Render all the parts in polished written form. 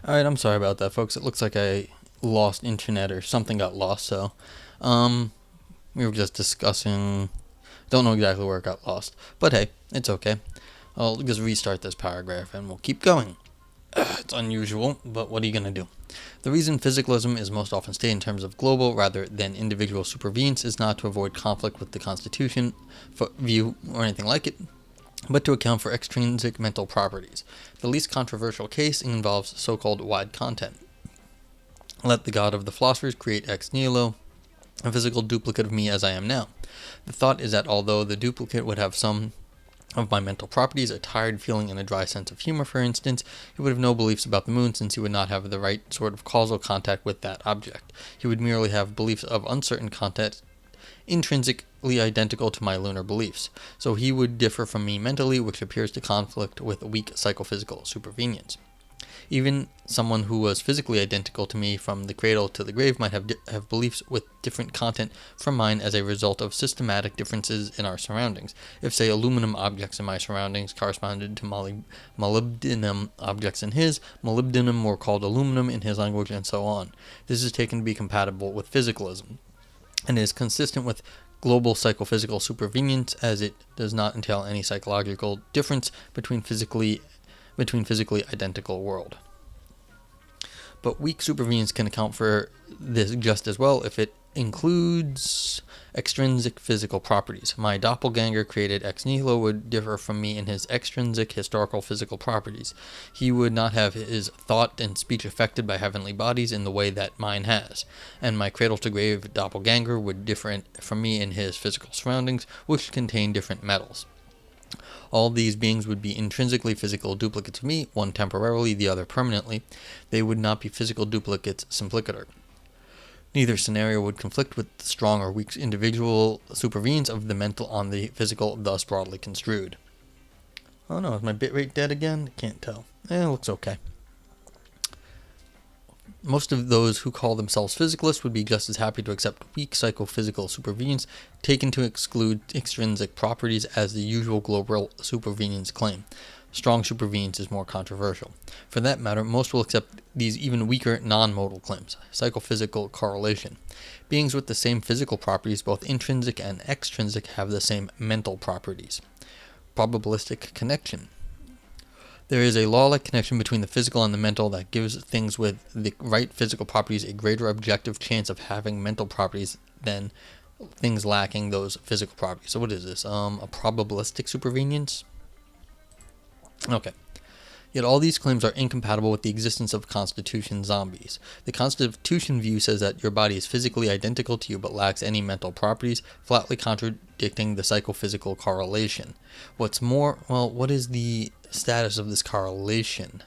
Alright, I'm sorry about that, folks. It looks like I lost internet or something got lost, so, um, we were just discussing. Don't know exactly where it got lost, but hey, it's okay. I'll just restart this paragraph and we'll keep going. It's unusual, but what are you gonna do? The reason physicalism is most often stated in terms of global rather than individual supervenes is not to avoid conflict with the Constitution view or anything like it, but to account for extrinsic mental properties. The least controversial case involves so-called wide content. Let the god of the philosophers create ex nihilo, a physical duplicate of me as I am now. The thought is that although the duplicate would have some of my mental properties, a tired feeling and a dry sense of humor, for instance, he would have no beliefs about the moon since he would not have the right sort of causal contact with that object. He would merely have beliefs of uncertain content intrinsically identical to my lunar beliefs. So he would differ from me mentally, which appears to conflict with weak psychophysical supervenience. Even someone who was physically identical to me from the cradle to the grave might have beliefs with different content from mine as a result of systematic differences in our surroundings. If, say, aluminum objects in my surroundings corresponded to molybdenum objects in his, molybdenum were called aluminum in his language, and so on. This is taken to be compatible with physicalism, and is consistent with global psychophysical supervenience, as it does not entail any psychological difference between physically identical world. But weak supervenience can account for this just as well if it includes extrinsic physical properties. My doppelganger created ex nihilo would differ from me in his extrinsic historical physical properties. He would not have his thought and speech affected by heavenly bodies in the way that mine has, and my cradle-to-grave doppelganger would differ from me in his physical surroundings, which contain different metals. All these beings would be intrinsically physical duplicates of me, one temporarily, the other permanently. They would not be physical duplicates simplicator. Neither scenario would conflict with the strong or weak individual supervenes of the mental on the physical, thus broadly construed. Oh no, is my bitrate dead again? Can't tell. It looks okay. Most of those who call themselves physicalists would be just as happy to accept weak psychophysical supervenience taken to exclude extrinsic properties as the usual global supervenience claim. Strong supervenience is more controversial. For that matter, most will accept these even weaker non-modal claims. Psychophysical correlation. Beings with the same physical properties, both intrinsic and extrinsic, have the same mental properties. Probabilistic connection. There is a law-like connection between the physical and the mental that gives things with the right physical properties a greater objective chance of having mental properties than things lacking those physical properties. So what is this? A probabilistic supervenience? Okay. Yet all these claims are incompatible with the existence of Constitution zombies. The Constitution view says that your body is physically identical to you but lacks any mental properties, flatly contradicting the psychophysical correlation. What's more, well, what is the status of this correlation?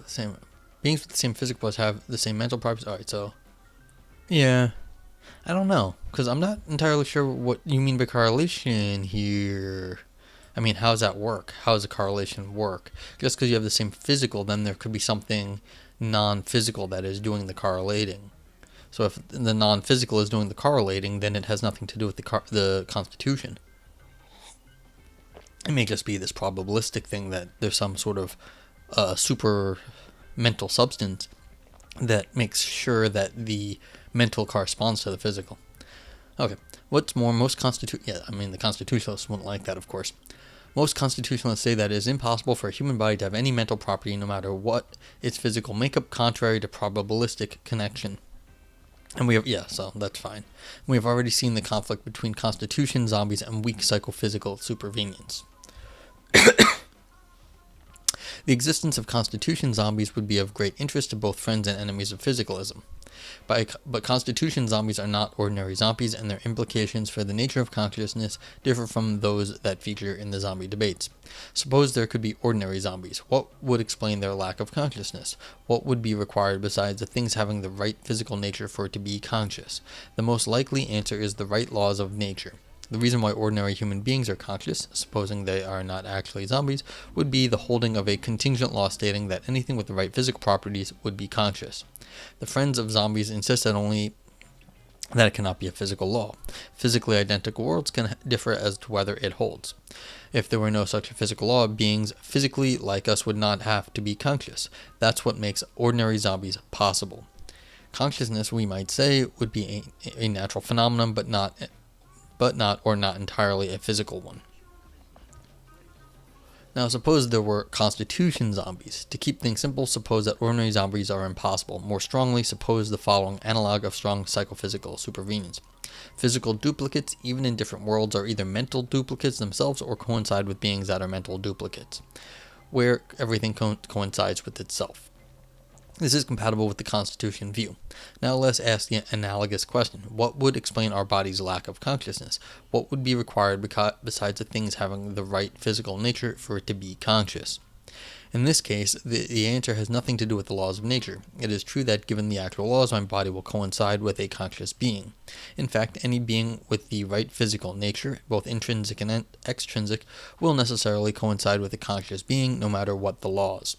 Same beings with the same physical properties have the same mental properties. Alright, so yeah, I don't know, because I'm not entirely sure what you mean by correlation here. I mean, how does that work? How does a correlation work? Just because you have the same physical, then there could be something non-physical that is doing the correlating. So if the non-physical is doing the correlating, then it has nothing to do with the Constitution. It may just be this probabilistic thing that there's some sort of super mental substance that makes sure that the mental corresponds to the physical. Okay, what's more, the Constitutionalists wouldn't like that, of course. Most constitutionalists say that it is impossible for a human body to have any mental property no matter what its physical makeup, contrary to probabilistic connection. And so that's fine. We have already seen the conflict between Constitution zombies and weak psychophysical supervenience. The existence of Constitution zombies would be of great interest to both friends and enemies of physicalism. But Constitution zombies are not ordinary zombies, and their implications for the nature of consciousness differ from those that feature in the zombie debates. Suppose there could be ordinary zombies. What would explain their lack of consciousness? What would be required besides the things having the right physical nature for it to be conscious? The most likely answer is the right laws of nature. The reason why ordinary human beings are conscious, supposing they are not actually zombies, would be the holding of a contingent law stating that anything with the right physical properties would be conscious. The friends of zombies insist that only that it cannot be a physical law. Physically identical worlds can differ as to whether it holds. If there were no such a physical law, beings physically like us would not have to be conscious. That's what makes ordinary zombies possible. Consciousness, we might say, would be a natural phenomenon, but not entirely a physical one. Now, suppose there were constitution zombies. To keep things simple, suppose that ordinary zombies are impossible. More strongly, suppose the following analog of strong psychophysical supervenience. Physical duplicates, even in different worlds, are either mental duplicates themselves or coincide with beings that are mental duplicates, where everything coincides with itself. This is compatible with the Constitution view. Now let's ask the analogous question. What would explain our body's lack of consciousness? What would be required besides the things having the right physical nature for it to be conscious? In this case, the answer has nothing to do with the laws of nature. It is true that given the actual laws, my body will coincide with a conscious being. In fact, any being with the right physical nature, both intrinsic and extrinsic, will necessarily coincide with a conscious being, no matter what the laws.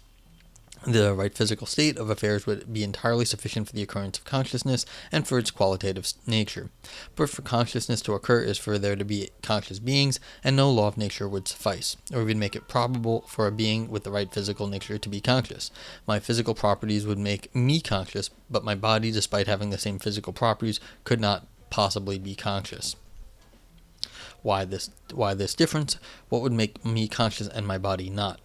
The right physical state of affairs would be entirely sufficient for the occurrence of consciousness and for its qualitative nature. But for consciousness to occur is for there to be conscious beings, and no law of nature would suffice, or even make it probable for a being with the right physical nature to be conscious. My physical properties would make me conscious, but my body, despite having the same physical properties, could not possibly be conscious. Why this difference? What would make me conscious and my body not?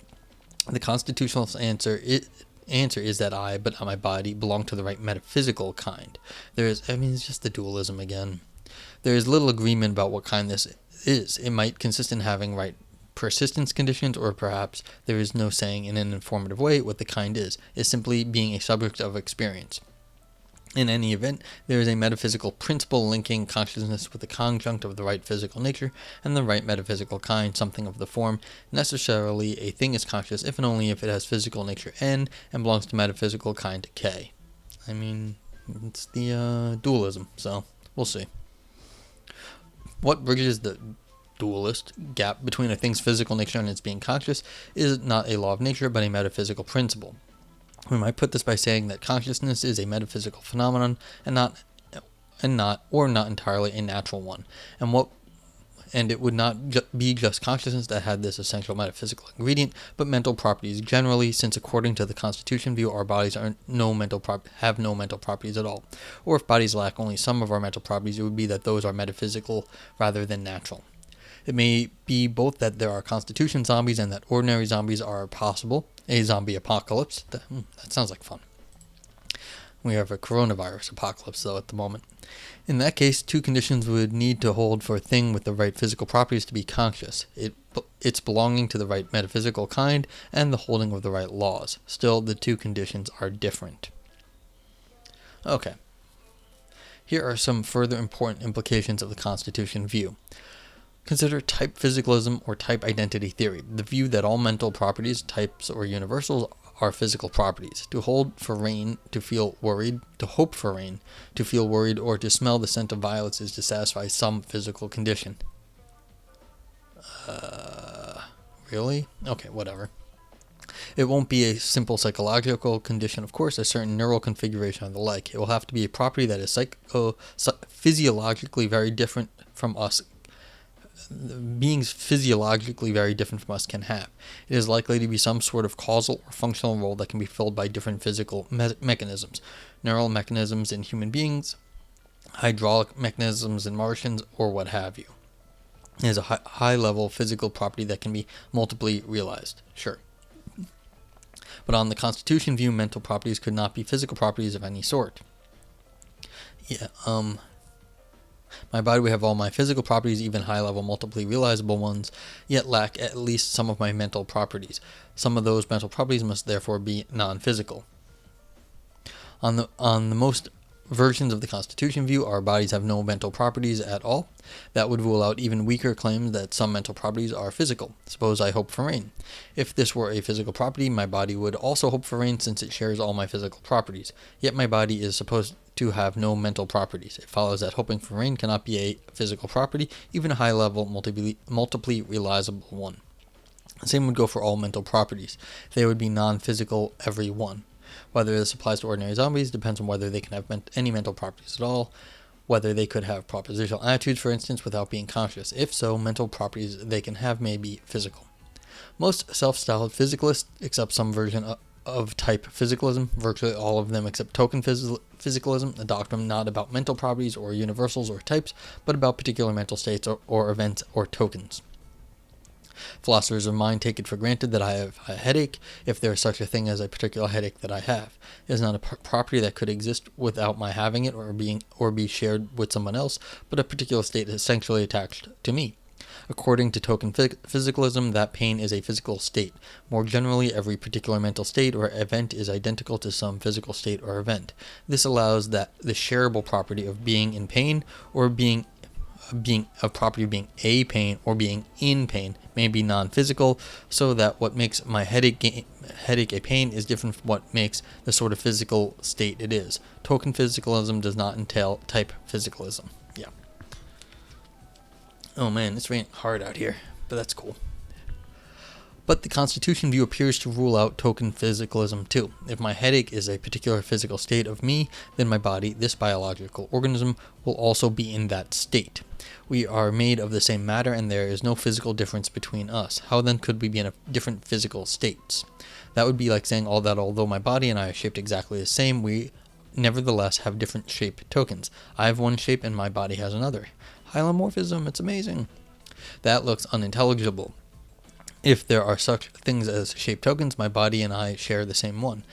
The constitutional answer is that I, but not my body, belong to the right metaphysical kind. It's just the dualism again. There is little agreement about what kind this is. It might consist in having right persistence conditions, or perhaps there is no saying in an informative way what the kind is. It's simply being a subject of experience. In any event, there is a metaphysical principle linking consciousness with the conjunct of the right physical nature and the right metaphysical kind, something of the form. Necessarily, a thing is conscious if and only if it has physical nature N and belongs to metaphysical kind K. It's the dualism, so we'll see. What bridges the dualist gap between a thing's physical nature and its being conscious is not a law of nature, but a metaphysical principle. We might put this by saying that consciousness is a metaphysical phenomenon and not entirely a natural one, and it would not be just consciousness that had this essential metaphysical ingredient, but mental properties generally, since according to the Constitution view, our bodies have no mental properties at all. Or if bodies lack only some of our mental properties, it would be that those are metaphysical rather than natural. It may be both that there are constitution zombies and that ordinary zombies are possible. A zombie apocalypse. That sounds like fun. We have a coronavirus apocalypse, though, at the moment. In that case, two conditions would need to hold for a thing with the right physical properties to be conscious. Its belonging to the right metaphysical kind and the holding of the right laws. Still, the two conditions are different. Okay. Here are some further important implications of the Constitution view. Consider type physicalism or type identity theory, the view that all mental properties, types or universals, are physical properties. To hold for rain, to feel worried, to hope for rain, to feel worried, or to smell the scent of violets is to satisfy some physical condition. Really? Okay, whatever. It won't be a simple psychological condition, of course, a certain neural configuration and the like. It will have to be a property that is physiologically very different from us. Beings physiologically very different from us can have. It is likely to be some sort of causal or functional role that can be filled by different physical mechanisms, neural mechanisms in human beings, hydraulic mechanisms in Martians, or what have you. It is a high-level physical property that can be multiply realized, sure. But on the Constitution view, mental properties could not be physical properties of any sort. My body would have all my physical properties, even high-level multiply realizable ones, yet lack at least some of my mental properties. Some of those mental properties must therefore be non-physical. On the most versions of the Constitution view, our bodies have no mental properties at all. That would rule out even weaker claims that some mental properties are physical. Suppose I hope for rain. If this were a physical property, my body would also hope for rain since it shares all my physical properties. Yet my body is supposed to have no mental properties. It follows that hoping for rain cannot be a physical property, even a high-level multiply realizable one. The same would go for all mental properties. They would be non-physical, every one. Whether this applies to ordinary zombies depends on whether they can have any mental properties at all. whether they could have propositional attitudes, for instance, without being conscious. If so, mental properties they can have may be physical. Most self-styled physicalists accept some version of type physicalism. Virtually all of them accept token physicalism, a doctrine not about mental properties or universals or types, but about particular mental states or events or tokens. Philosophers of mind take it for granted that I have a headache, if there is such a thing as a particular headache that I have. It is not a property that could exist without my having it or be shared with someone else, but a particular state essentially attached to me. According to token physicalism, that pain is a physical state. More generally, every particular mental state or event is identical to some physical state or event. This allows that the shareable property of being in pain or being a property of being a pain or being in pain may be non-physical, so that what makes my headache a pain is different from what makes the sort of physical state it is. Token physicalism does not entail type physicalism. Yeah. Oh man, it's raining hard out here, but that's cool. But the Constitution view appears to rule out token physicalism too. If my headache is a particular physical state of me, then my body, this biological organism, will also be in that state. We are made of the same matter, and there is no physical difference between us. How then could we be in different physical states? That would be like saying although my body and I are shaped exactly the same, we nevertheless have different shape tokens. I have one shape and my body has another. Hylomorphism, it's amazing. That looks unintelligible. If there are such things as shape tokens, my body and I share the same one.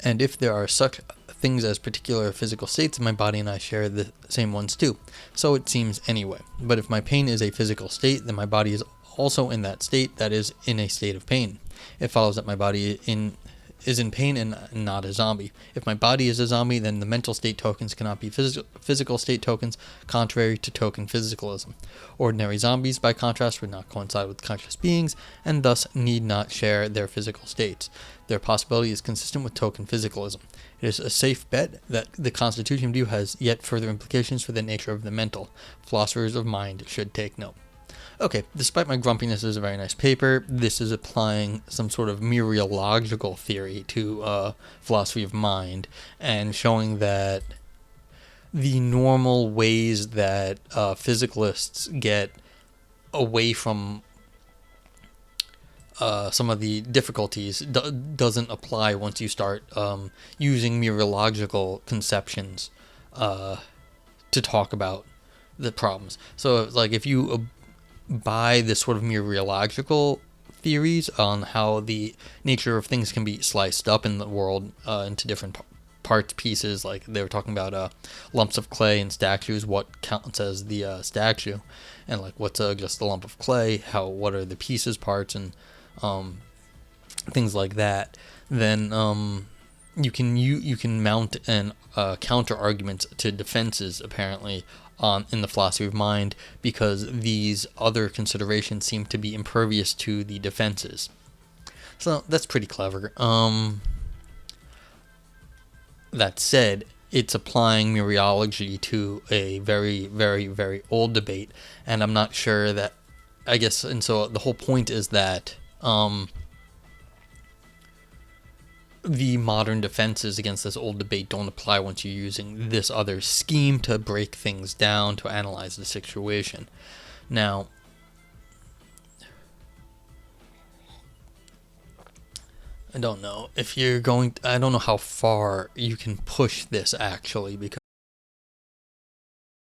And if there are such things as particular physical states, my body and I share the same ones too. So it seems anyway. But if my pain is a physical state, then my body is also in that state, that is, in a state of pain. It follows that my body is in pain and not a zombie. If my body is a zombie, then the mental state tokens cannot be physical state tokens, contrary to token physicalism. Ordinary zombies, by contrast, would not coincide with conscious beings, and thus need not share their physical states. Their possibility is consistent with token physicalism. It is a safe bet that the Constitution view has yet further implications for the nature of the mental. Philosophers of mind should take note. Okay, despite my grumpiness, this is a very nice paper. This is applying some sort of mereological theory to philosophy of mind and showing that the normal ways that physicalists get away from some of the difficulties doesn't apply once you start using mereological conceptions to talk about the problems. So, like, if you buy this sort of mereological theories on how the nature of things can be sliced up in the world into different parts, pieces, like they were talking about lumps of clay and statues, what counts as the statue, and like what's just a lump of clay, what are the pieces, parts, and things like that, then you can mount and counter arguments to defenses apparently in the philosophy of mind, because these other considerations seem to be impervious to the defenses. So that's pretty clever. That said, it's applying mereology to a very, very, very old debate, and I'm not sure that, I guess, and so the whole point is that the modern defenses against this old debate don't apply once you're using this other scheme to break things down, to analyze the situation. Now, I don't know how far you can push this actually, because